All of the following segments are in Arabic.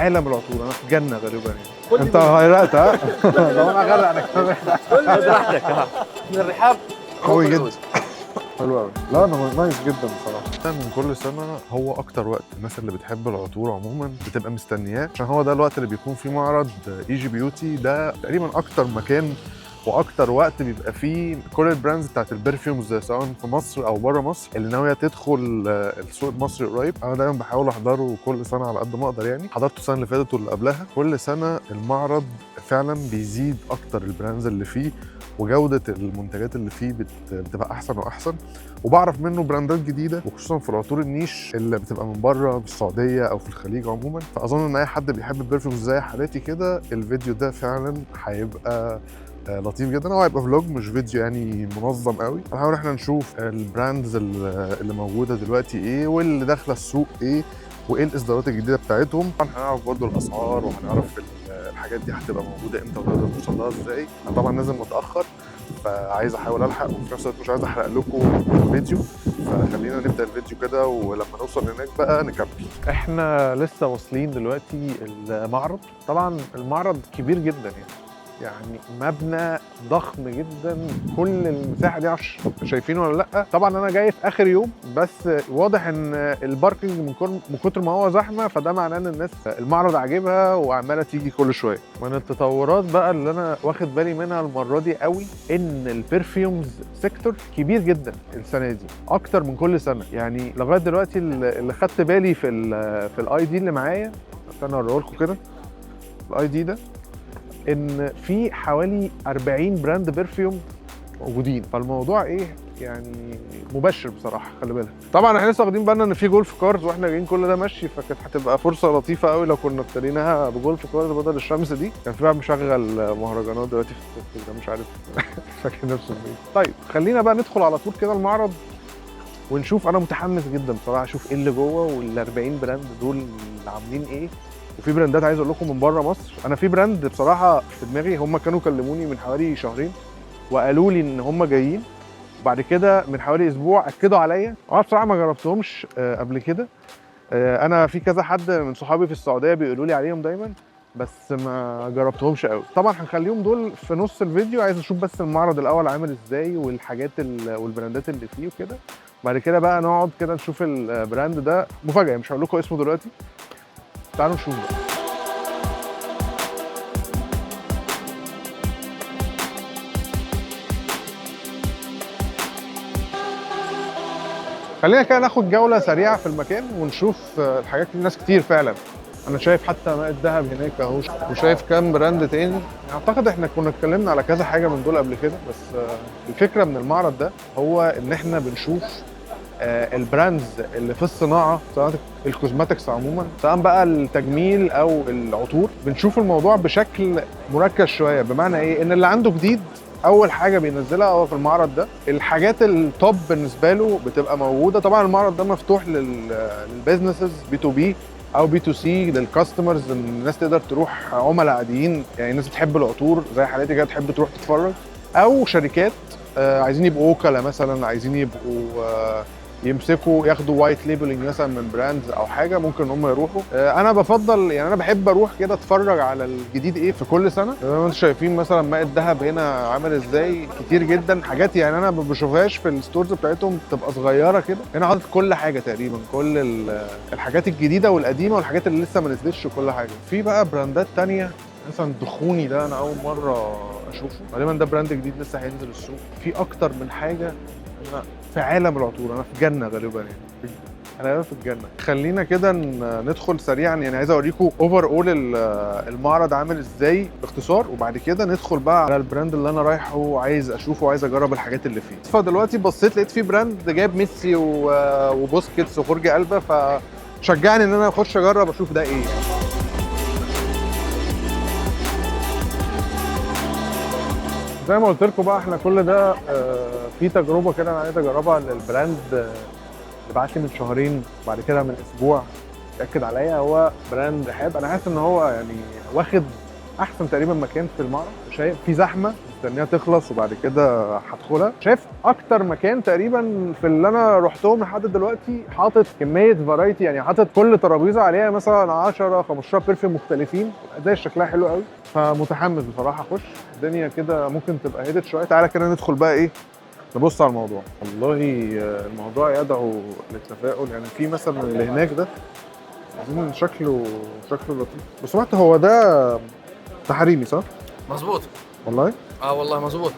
عالم العطور، انا في جنه غالبا يعني. انت غيرت ها؟ لو انا غرق انا كمان. خد راحتك. من الرحاب قوي جدا. حلو قوي. لا انا نايس جدا بصراحه. من كل سنه هو اكتر وقت الناس اللي بتحب العطور عموما بتبقى مستنياه، عشان هو ده الوقت اللي بيكون فيه معرض ايجي بيوتي. ده تقريبا اكتر مكان واكتر وقت بيبقى فيه كل البراندز بتاعت البرفيومز سواء في مصر او بره مصر اللي ناويه تدخل السوق المصري قريب. انا دايما بحاول احضره كل سنه على قد ما اقدر، يعني حضرته السنه اللي فاتت واللي قبلها. كل سنه المعرض فعلا بيزيد اكتر البراندز اللي فيه، وجوده المنتجات اللي فيه بتبقى احسن واحسن، وبعرف منه براندات جديده، وخصوصا في العطور النيش اللي بتبقى من بره، في السعوديه او في الخليج عموما. فاظن ان اي حد بيحب البرفيومز زي حالاتي كده الفيديو ده فعلا هيبقى لطيف جدا. هو هيبقى فلوج مش فيديو يعني منظم قوي. هنحاول احنا نشوف البراندز اللي موجوده دلوقتي ايه، واللي داخله السوق ايه، وايه الاصدارات الجديده بتاعتهم. هنعرف برضو الاسعار، وهنعرف الحاجات دي هتبقى موجوده امتى ونقدر نوصل لها ازاي. انا طبعا نازل متاخر فعايز احاول الحق، وفي نفس الوقت مش عايز احرق لكم الفيديو، فخلينا نبدا الفيديو كده، ولما نوصل هناك بقى نكمل. احنا لسه واصلين دلوقتي المعرض. طبعا المعرض كبير جدا يعني مبنى ضخم جدا، كل المساحه دي معرفش شايفينه ولا لا. طبعا انا جاي في اخر يوم، بس واضح ان الباركنج من كتر ما هو زحمه، فده معناه ان الناس المعرض عاجبها وعماله تيجي كل شويه. من التطورات بقى اللي انا واخد بالي منها المره دي قوي ان البرفيومز سيكتور كبير جدا السنه دي، اكتر من كل سنه. يعني لغايه دلوقتي اللي خدت بالي في الاي دي اللي معايا، استنى اوريه لكم كده. الاي دي ده ان في حوالي 40 براند برفيوم موجودين، فالموضوع ايه يعني مبشر بصراحه. خلي بالك طبعا احنا لسه واخدين بالنا ان في جولف كارز واحنا جايين كل ده ماشي، فكانت هتبقى فرصه لطيفه قوي لو كنا ابتديناها بجولف كارز بدل الشمس دي. كان في واحد مشغل مهرجانات دلوقتي في التلفزيون مش عارف فاكر نفسه فين. طيب خلينا بقى ندخل على طول كده المعرض ونشوف. انا متحمس جدا بصراحه اشوف ايه اللي جوه، وال 40 براند دول عاملين ايه. وفي براندات عايز اقول لكم من بره مصر. انا في براند بصراحه في دماغي، هم كانوا كلموني من حوالي شهرين وقالوا لي ان هم جايين، وبعد كده من حوالي اسبوع اكدوا عليا. انا بصراحه ما جربتهمش قبل كده. انا في كذا حد من صحابي في السعوديه بيقولوا لي عليهم دايما، بس ما جربتهمش قوي. طبعا هنخليهم دول في نص الفيديو. عايز اشوف بس المعرض الاول عامل ازاي، والحاجات والبراندات اللي فيه وكده. بعد كده بقى نقعد كده نشوف البراند ده. مفاجاه مش هقول لكم اسمه دلوقتي، تعالوا نشوف بقى. خلينا كده ناخد جولة سريعة في المكان ونشوف الحاجات اللي ناس كتير فعلا. أنا شايف حتى ماء الذهب هناك أهو، وشايف كام براند تاني. أعتقد إحنا كنا اتكلمنا على كذا حاجة من دول قبل كده، بس الفكرة من المعرض ده هو إن إحنا بنشوف البراندز اللي في الصناعة، صناعة الكوزماتكس عموما، سواء بقى التجميل أو العطور. بنشوف الموضوع بشكل مركز شوية. بمعنى إيه؟ إن اللي عنده جديد اول حاجه بينزلها هو في المعرض ده. الحاجات التوب بالنسبه له بتبقى موجوده. طبعا المعرض ده مفتوح للبيزنسز بي تو بي او بي تو سي، للكاستمرز. الناس تقدر تروح، عملاء عاديين يعني، ناس بتحب العطور زي حالاتي كده تحب تروح تتفرج، او شركات عايزين يبقوا وكلاء مثلا، عايزين يبقوا يمسكوا ياخدوا وايت ليبلنج مثلا من براندز او حاجه، ممكن هم يروحوا. انا بفضل يعني، انا بحب اروح كده اتفرج على الجديد ايه في كل سنه. زي ما انتم شايفين مثلا ماء الذهب هنا عامل ازاي، كتير جدا حاجات يعني انا ما بشوفهاش في الستورز بتاعتهم، بتبقى صغيره كده. هنا حاطط كل حاجه تقريبا، كل الحاجات الجديده والقديمه والحاجات اللي لسه ما نزلتش وكل حاجه. في بقى براندات تانية مثلا دخوني ده انا اول مره اشوفه، غالبا ده براند جديد لسه هينزل السوق. في اكتر من حاجه. أنا في عالم العطور، انا في جنه غالبا يعني، انا في الجنه. خلينا كده ندخل سريعا، يعني عايز اوريكم اوفر اول المعرض عامل ازاي باختصار، وبعد كده ندخل بقى على البراند اللي انا رايحه وعايز اشوفه وعايز اجرب الحاجات اللي فيه. فدلوقتي بصيت لقيت فيه براند جايب ميسي وبوسكيتس وخورج ألبا، فشجعني ان انا اخش اجرب اشوف ده ايه. زي ما قلت لكم بقى، احنا كل ده في تجربه كده انا عايز اجربها للبراند اللي بعت لي من شهرين، بعد كده من اسبوع اتاكد عليا. هو براند رحاب. انا حاسس ان هو يعني واخد احسن تقريبا مكان في المعرض. شايف في زحمه مستنيها تخلص وبعد كده هدخلها. شايف اكتر مكان تقريبا في اللي انا رحتهم لحد دلوقتي حاطط كميه فرايتي، يعني حاطط كل ترابيزه عليها مثلا 10 15 برفيوم مختلفين، زي شكلها حلو قوي. فمتحمس بصراحه اخش. الدنيا كده ممكن تبقى هدت شويه. تعالى كده ندخل بقى ايه، نبص على الموضوع. والله الموضوع يدعو للتفاؤل. يعني في مثلا اللي هناك ده اظن شكله لطيف. بس سمعت هو ده حريمي صح؟ مظبوط. والله والله مظبوط.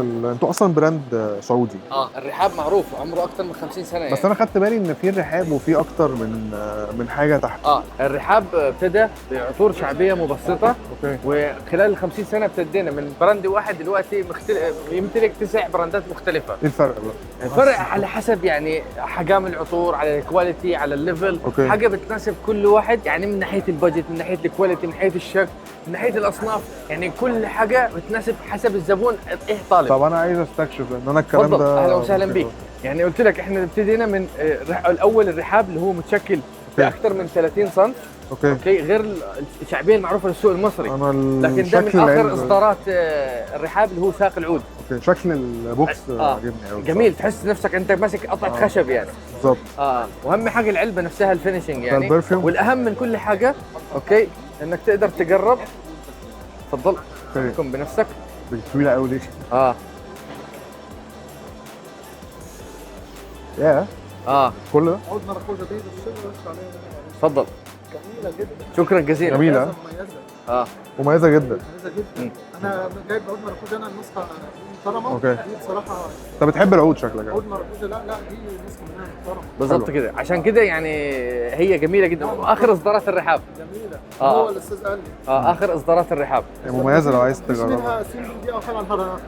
انتوا اصلا براند سعودي. الرحاب معروف عمره اكثر من 50 سنه يعني. بس انا خدت بالي ان في الرحاب وفي اكتر من حاجه تحت. الرحاب ابتدى بعطور شعبيه مبسطه. اوكي. وخلال ال 50 سنه ابتدينا من براند واحد دلوقتي يمتلك 9 براندات مختلفه. ايه الفرق بقى؟ الفرق على حسب يعني حجم العطور، على الكواليتي، على الليفل. أوكي. حاجه بتناسب كل واحد، يعني من ناحيه البادجت، من ناحيه الكواليتي، من ناحيه الشكل، من ناحيه الاصناف، يعني كل حاجه بتناسب حسب الزبون ايه طالب. طب انا عايز استكشف لان انا الكلام تفضل. ده اهلا وسهلا بيك. يعني قلت لك احنا ابتدينا من الاول الرحاب اللي هو متشكل باكثر من 30 صنف. اوكي. غير الشعبيه المعروفه للسوق المصري. لكن ده من اخر اصدارات الرحاب اللي هو ساق العود. اوكي. شكل البوكس عجبني قوي. جميل، تحس نفسك انت ماسك قطعه خشب يعني. بالظبط. واهم حاجه العلبه نفسها، الفينشنج يعني. البرفيوم. والاهم من كل حاجه اوكي انك تقدر تقرب. تفضل. تكون بنفسك. طويله قوي ليش؟ كل ده عودنا ركوزه دي تفضل. جميله جدا. شكرا جزيلا. جميله. مميزه جدا. انا جايب عودنا ركوزه، انا النسخه محترمه. اوكي. دي بصراحه انت بتحب العود شكلك. عودنا ركوزه لا دي نسخه منها محترمه. بالظبط كده. عشان كده يعني هي جميله جدا. واخر اصدارات الرحاب. جميله. هو الاستاذ قال لي اخر اصدارات الرحاب مميزه لو عايز مش تجربها. منها سين دي او حاجه عنها.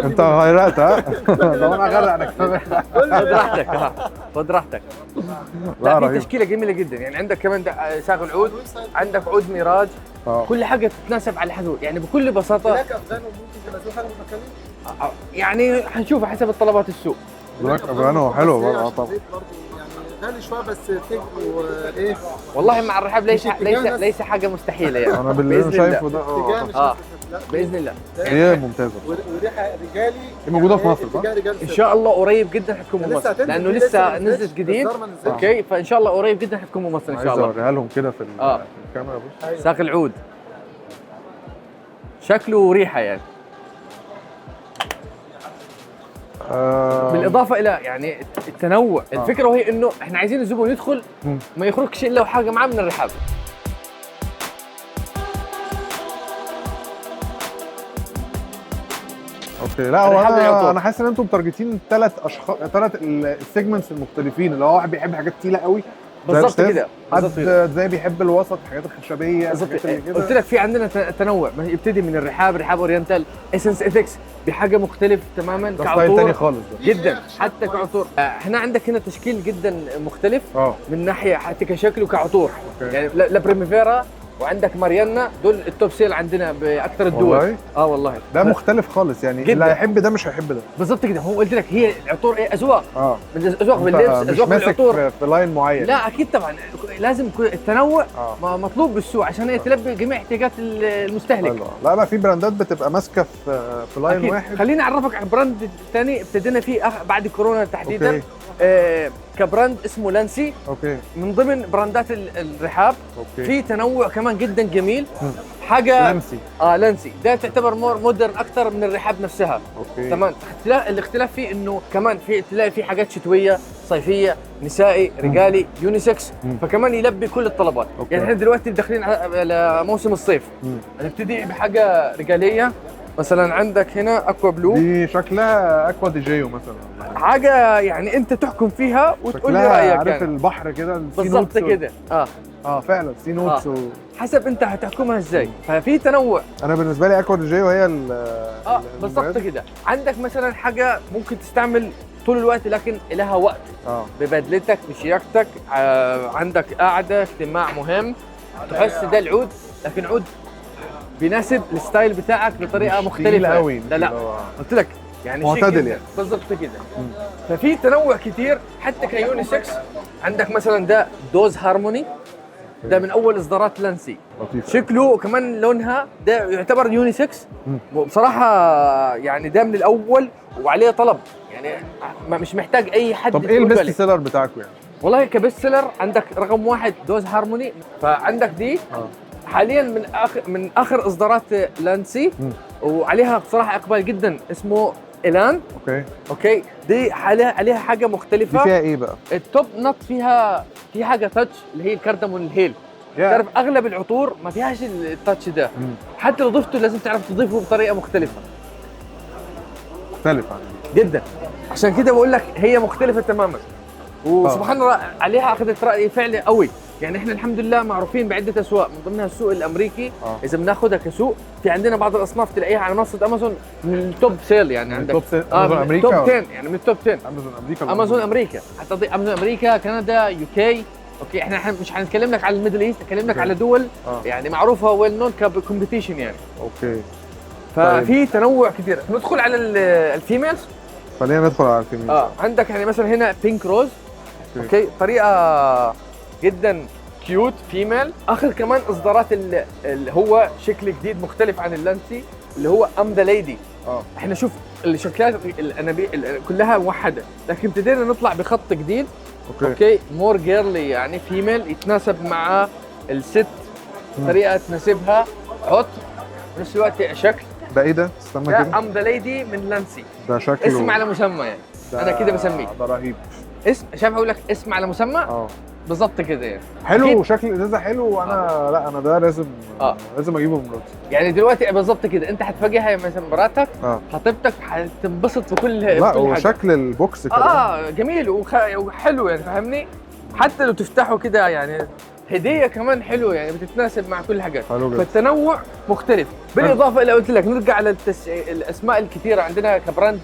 انت غيرت ها؟ لو انا غرق انا كمان. خد راحتك. خد راحتك. لا في رهيب. تشكيله جميله جدا. يعني عندك كمان ساق العود، عندك عود ميراج. كل حاجه تتناسب على حسب، يعني بكل بساطه. هناك افغان وممكن تنزلوا حاجه مكاني. يعني حنشوفها حسب الطلبات السوق. بلاك افغانو حلو برضه طبعا. يعني غالي شويه بس تيج وايه. والله مع الرحاب ليس حاجه مستحيله يعني. انا باللي شايفه ده باذن الله. هي ممتازه. وريحه رجالي. هي موجوده في مصر صح؟ ان شاء الله قريب جدا حتكون مصر، لانه لسه نزلت جديد. اوكي. فان شاء الله قريب جدا حتكون مصر ان شاء الله. عايز اوريها لهم كده في الكاميرا. بص ساق العود شكله وريحه يعني. بالاضافه الى يعني التنوع. الفكره وهي انه احنا عايزين الزبون يدخل ما يخرجش الا وحاجه معاه من الرحاب. اوكي. لا هو انا حاسس ان انتم متارجتين ثلاث السيجمنتس المختلفين، اللي هو واحد بيحب حاجات تقيله قوي بالظبط كده. حد زي بيحب الوسط، حاجات الخشبيه، حاجات اللي كده. قلت لك في عندنا تنوع. يبتدي من الرحاب اورينتال، اسنس اثكس بحاجه مختلف تماما كعطور ثاني خالص جدا حتى كعطور. احنا عندك هنا تشكيل جدا مختلف من ناحيه حتى كشكل وكعطور. يعني لا بريميفيرا وعندك ماريانا، دول التوب سيل عندنا باكثر الدول. والله ده مختلف خالص يعني جداً. اللي هيحب ده مش هيحب ده. بالظبط كده. هو قلت لك هي العطور ايه اذواق. من اذواق باللبس، اذواق بالعطور في لاين معين. لا اكيد طبعا لازم التنوع مطلوب بالسوق عشان هي تلبي جميع احتياجات المستهلك. لا بقى في براندات بتبقى ماسكه في لاين أكيد. واحد. خليني اعرفك على براند ثاني ابتدينا فيه بعد كورونا تحديدا. كبراند اسمه لانسي. اوكي. من ضمن براندات الرحاب. اوكي. في تنوع كمان جدا جميل. حاجه لانسي. لانسي ده تعتبر مودرن اكثر من الرحاب نفسها. اوكي. تمام. الاختلاف فيه انه كمان تلاقي في حاجات شتويه، صيفيه، نسائي، رجالي، يونيسكس. فكمان يلبي كل الطلبات. أوكي. يعني احنا دلوقتي داخلين على موسم الصيف. نبتدي بحاجه رجاليه. مثلا عندك هنا اكوا بلو، دي شكلها اكوا دي جيو مثلا، حاجه يعني انت تحكم فيها وتقول لي رايك. عارف يعني البحر كده بالظبط كده. فعلا سي نوتس حسب انت هتحكمها ازاي. ففي تنوع. انا بالنسبه لي اكوا دي جيو هي بالظبط كده. عندك مثلا حاجه ممكن تستعمل طول الوقت لكن لها وقت. ببدلتك بشياكتك، عندك قاعده اجتماع مهم، تحس ده العود، لكن عود بيناسب الستايل بتاعك بطريقه مختلفه قوي. لا قلت لك يعني معتدل يعني. بالظبط كده. ففي تنوع كتير حتى كيونيسكس. عندك مثلا ده دوز هارموني. ده من اول اصدارات لانسي. لطيف. شكله كمان لونها ده يعتبر يونيسكس. وبصراحه يعني ده من الاول وعليه طلب، يعني مش محتاج اي حد. طب ايه البيست سيلر بتاعكم يعني؟ والله كبيست سيلر عندك رقم واحد دوز هارموني، فعندك دي حاليا من اخر اصدارات لانسي، وعليها بصراحه اقبال جدا، اسمه إيلان. اوكي دي عليها حاجه مختلفه. دي فيها ايه بقى؟ التوب نوت فيها في حاجه تاتش اللي هي الكردامون الهيل. تعرف اغلب العطور ما فيهاش التاتش ده. حتى لو ضفته لازم تعرف تضيفه بطريقه مختلفه جدا، عشان كده بقول لك هي مختلفه تماما. وسبحان الله عليها اخذت راي فعلي قوي. يعني احنا الحمد لله معروفين بعده اسواق، من ضمنها السوق الامريكي. اذا بناخذها كسوق، في عندنا بعض الاصناف تلاقيها على منصه امازون من التوب سيل، يعني عندك امازون امريكا، توب 10، يعني من التوب 10 امازون امريكا حتى امازون امريكا، كندا، يو كي. اوكي احنا مش هنتكلم لك على الميدل ايست، نتكلم لك على دول يعني معروفه ويل نون كومبيتيشن يعني. اوكي ففي تنوع كثير. ندخل على الفيميلز. خلينا ندخل على الفيميلز. عندك يعني مثلا هنا بينك روز. اوكي طريقه جدا كيوت فيميل. اخر كمان اصدارات اللي هو شكل جديد مختلف عن اللانسي، اللي هو ام ذا ليدي. احنا شوف الشكلات الانابيب كلها موحده، لكن ابتدينا نطلع بخط جديد. اوكي مور جيرلي، يعني فيميل يتناسب مع الست، طريقه تناسبها عطر في نفس الوقت شكل. ده ايه ده؟ استنى كده. ده ام ذا ليدي من لانسي. ده شكله اسم على مسمى يعني. انا كده بسميه. ده رهيب. اسم، شايف اقول لك اسم على مسمى؟ بالظبط كده يعني. حلو وشكل الازازه حلو، وانا لا انا ده لازم اجيبه من مراتي. يعني دلوقتي بالظبط كده انت هتفاجئها مثلا مراتك، خطيبتك، هتنبسط بكل لا وشكل البوكس كده جميل وحلو يعني، فاهمني؟ حتى لو تفتحه كده يعني هديه كمان حلوه، يعني بتتناسب مع كل حاجات. فالتنوع مختلف. بالاضافه الى قلت لك نرجع على الاسماء الكثيره عندنا كبراند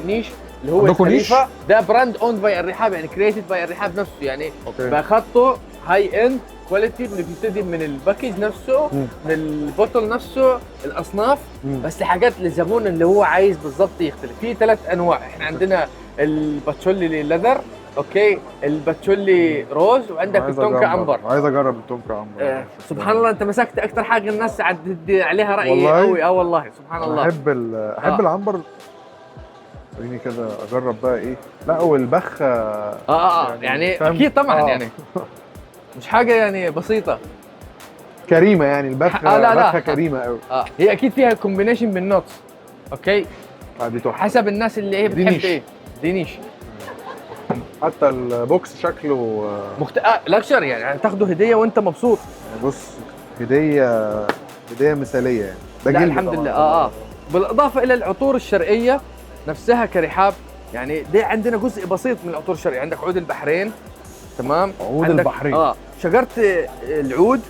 نيش اللي هو الخليفه. ده براند اوند باي الرحاب، يعني كرييتد باي الرحاب نفسه، يعني بخطه هاي اند كواليتي، بيبتدي من الباكج نفسه، من البوتل نفسه، الاصناف. بس حاجات للزبون اللي هو عايز بالضبط يختلف. في 3 انواع. احنا عندنا الباتشولي ليذر، اوكي، الباتشولي روز، وعندك التونكا امبر. عايز اجرب التونكا امبر. سبحان الله انت مسكت اكثر حاجه الناس عدي عليها راي قوي. والله سبحان الله. احب العنبر. خليني كده اجرب بقى ايه. لا والبخ يعني اكيد طبعا يعني مش حاجه يعني بسيطه، كريمه يعني البخه. بخه كريمه قوي. هي اكيد فيها كومبينيشن بالنوتس. اوكي دي تحفه حسب الناس اللي ايه بتحب ايه. دي نيش. حتى البوكس شكله لاكشر، يعني تاخده هديه وانت مبسوط. يعني بص هديه مثاليه يعني. ده جلد الحمد لله. بالاضافه الى العطور الشرقيه نفسها كرحاب، يعني دي عندنا جزء بسيط من العطور الشرقيه. عندك عود البحرين، تمام، عود البحرين. شجره العود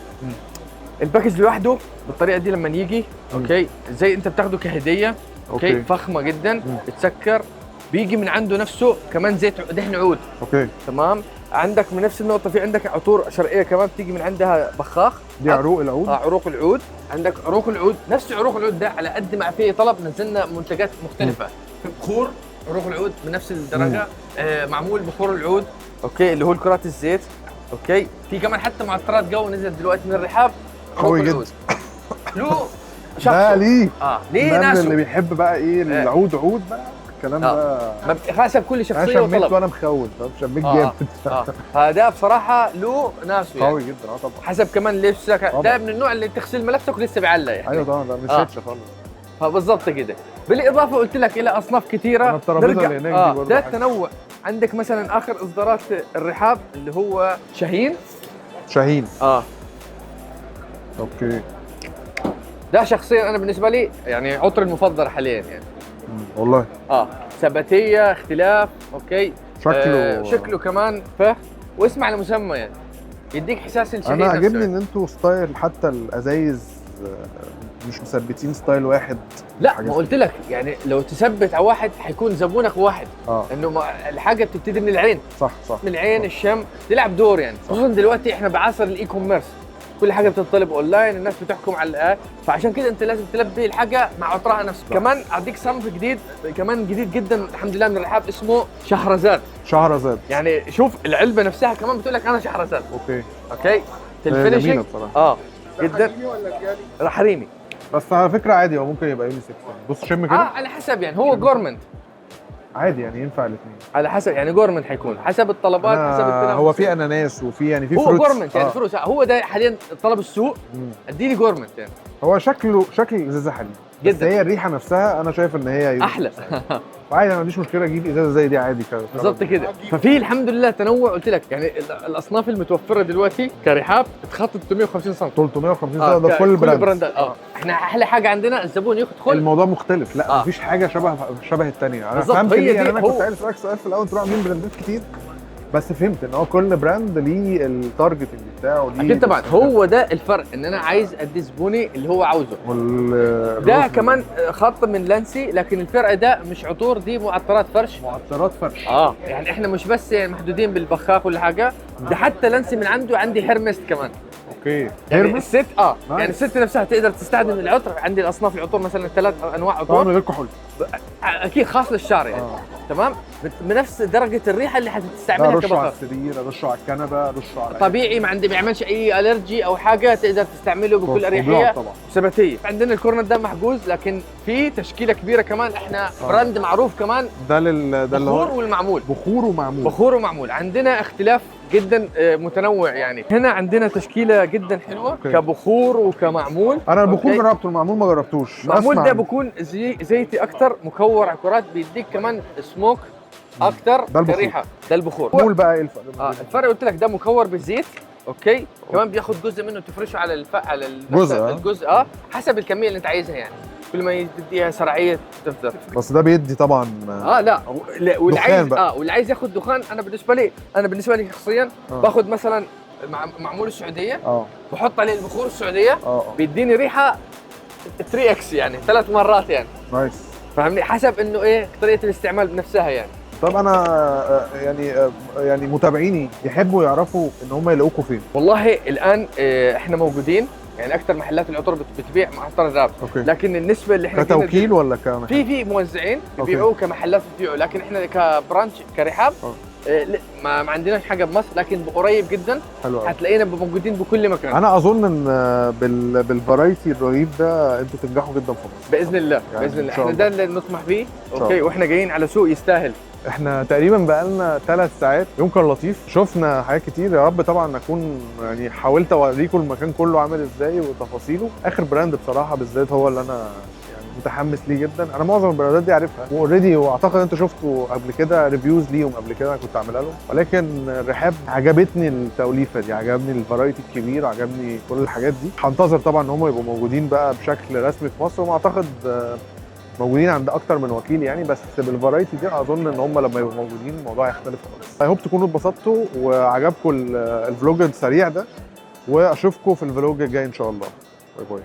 الباكج لوحده بالطريقه دي لما يجي اوكي زي انت بتاخده كهديه. اوكي فخمه جدا، بتسكر. بيجي من عنده نفسه كمان زيت دهن عود. اوكي تمام. عندك من نفس النقطه في عندك عطور شرقيه كمان بتيجي من عندها بخاخ. دي عروق العود. عروق العود. عندك عروق العود، نفس عروق العود ده على قد ما فيه طلب نزلنا منتجات مختلفه. في بخور عروق العود بنفس الدرجه. معمول بخور العود، اوكي، اللي هو الكرات الزيت. اوكي في كمان حتى معطرات جو نزلت دلوقتي من الرحاب قوي جدا. له شخص ليه ناس اللي بيحب بقى ايه العود عود بقى الكلام ده. حسب كل شخصيه وطلب. شميت وانا مخوف، شميت جامد. فده بصراحه له ناس يعني قوي جدا. طبعا حسب كمان لبسك. ده من النوع اللي تغسل ملابسك ولسه بيعلق يعني. ايوه طبعا ده مش هيتش خالص. فبالضبط كده. بالاضافه قلت لك الى اصناف كثيره. نرجع ده التنوع. عندك مثلا اخر اصدارات الرحاب اللي هو شاهين. اوكي ده شخصيا انا بالنسبه لي يعني عطري المفضل حاليا يعني. والله ثباتيه، اختلاف. اوكي شكله كمان واسم على مسمى، يعني يديك احساس الشاهين. انا عجبني ان انتوا ستايل حتى الازايز مش مثبتين ستايل واحد. لا ما قلت لك يعني لو تثبت على واحد حيكون زبونك واحد. انه الحاجه بتبتدي من العين. صح من العين. الشم تلعب دور يعني. خصوصا دلوقتي احنا بعصر الاي كوميرس، كل حاجه بتطلب اونلاين، الناس بتحكم على فعشان كده انت لازم تلبي الحاجه مع عطرها نفسه. كمان اديك صنف جديد كمان جديد جدا الحمد لله من الرحاب اسمه شهرزاد. شهرزاد، يعني شوف العلبه نفسها كمان بتقول لك انا شهرزاد. اوكي في جميلة الفينشنج بصراحة. جدا. حريمي ولا رجالي؟ حريمي. بس على فكرة عادي، هو ممكن يبقى يونيسكس يعني. بص شم كده. على حسب يعني، هو جورمنت عادي يعني ينفع الاثنين. على حسب يعني، جورمنت حيكون حسب الطلبات حسب التنافس. هو في اناناس وفي يعني في هو فروتس. جورمنت يعني فروتس، هو ده حاليا طلب السوق. اديني جورمنت يعني. هو شكل ازازه حلوه بس جدا. هي الريحه نفسها انا شايف ان هي احلى. وعادي، انا ما عنديش مشكله اجيب ازازه زي دي عادي كده. بالظبط كده. ففي الحمد لله تنوع، قلت لك يعني الاصناف المتوفره دلوقتي كرحاب تخطط 350 سم. 350 سم ده في كل براند. احنا احلى حاجه عندنا الزبون يدخل. الموضوع مختلف، لا مفيش حاجه شبه الثانيه. انا فهمت ليه يعني. انا كنت عايز اسالك سؤال في الاول، تروح عاملين براندات كتير بس فهمت ان هو كل براند ليه التارجت بتاعه ليه. اكيد طبعا، هو ده الفرق، ان انا عايز ادي زبوني اللي هو عاوزه. ده كمان خط من لانسي، لكن الفرق ده مش عطور، دي معطرات فرش. معطرات فرش. يعني احنا مش بس محدودين بالبخاخ ولا حاجه، ده حتى لانسي من عنده، عندي هيرمست كمان. اوكي. يعني الست يعني الست نفسها تقدر تستخدم العطر. عندي الاصناف العطور مثلا 3 انواع عطور طبعا من غير كحول، اكيد خاص للشعر يعني. تمام، بنفس درجه الريحه اللي حتستعملها رشه على كبخاخ. السرير، رشه على الكنبه، رشه على طبيعي، ما بيعملش اي الرجي او حاجه، تقدر تستعمله بكل اريحيه. ثباتيه. عندنا الكورنر ده محجوز، لكن في تشكيله كبيره كمان. احنا براند معروف كمان، ده اللي بخور والمعمول. بخور ومعمول. عندنا اختلاف جدا متنوع يعني. هنا عندنا تشكيله جدا حلوه كبخور وكمعمول. انا البخور جربته، المعمول ما جربتوش. المعمول ده بيكون زيتي اكتر، مكور عكرات، بيديك كمان سموك اكتر كريحه. ده البخور. المعمول بقى ايه الفرق؟ الفرق قلت لك ده مكور بالزيت. اوكي. كمان بياخد جزء منه تفرشه على الجزء حسب الكميه اللي انت عايزها يعني. كل ما تديها سرعيه تفضل. بس ده بيدي طبعا لا واللي عايز واللي عايز ياخد دخان. انا بالنسبه لي شخصيا باخد مثلا معمول السعوديه، بحط عليه البخور السعوديه، بيديني ريحه 3x يعني 3 مرات يعني. نايس. فاهمني؟ حسب انه ايه طريقه الاستعمال بنفسها يعني. طب انا يعني متابعيني يحبوا يعرفوا ان هم يلاقوكوا فين؟ والله الان احنا موجودين يعني اكثر محلات العطور بتبيع معطر الراب. لكن النسبه اللي احنا كتوكيل ولا في موزعين بيبيعوا كمحلات بتبيعوا، لكن احنا كبرانش كرحاب ما عندناش حاجه بمصر، لكن قريب جدا هتلاقينا موجودين بكل مكان. انا اظن ان بالفرايتي الرهيب ده انتوا تنجحوا جدا في مصر باذن الله يعني باذن الله. احنا ده اللي نطمح فيه. اوكي. واحنا جايين على سوق يستاهل. احنا تقريبا بقالنا 3 ساعات، يوم كان لطيف، شفنا حاجات كتير. يا رب طبعا اكون يعني حاولت اوريكم المكان كله عامل ازاي وتفاصيله. اخر براند بصراحه بالذات هو اللي انا متحمس ليه جدا. انا معظم البراندات دي عارفها واوريدي، واعتقد انتوا شفتوا قبل كده ريفيوز ليهم قبل كده انا كنت عاملها لهم، ولكن الرحاب عجبتني التوليفه دي، عجبني الفرايتي الكبير، عجبني كل الحاجات دي. هنتظر طبعا ان هم يبقوا موجودين بقى بشكل رسمي في مصر، واعتقد موجودين عند اكتر من وكيل يعني. بس بالفرايتي دي اظن ان هم لما يبقوا موجودين الموضوع هيختلف خالص. اي هوب تكونوا اتبسطتوا وعجبكم الفلوج السريع ده، واشوفكم في الفلوج الجاي ان شاء الله. باي باي.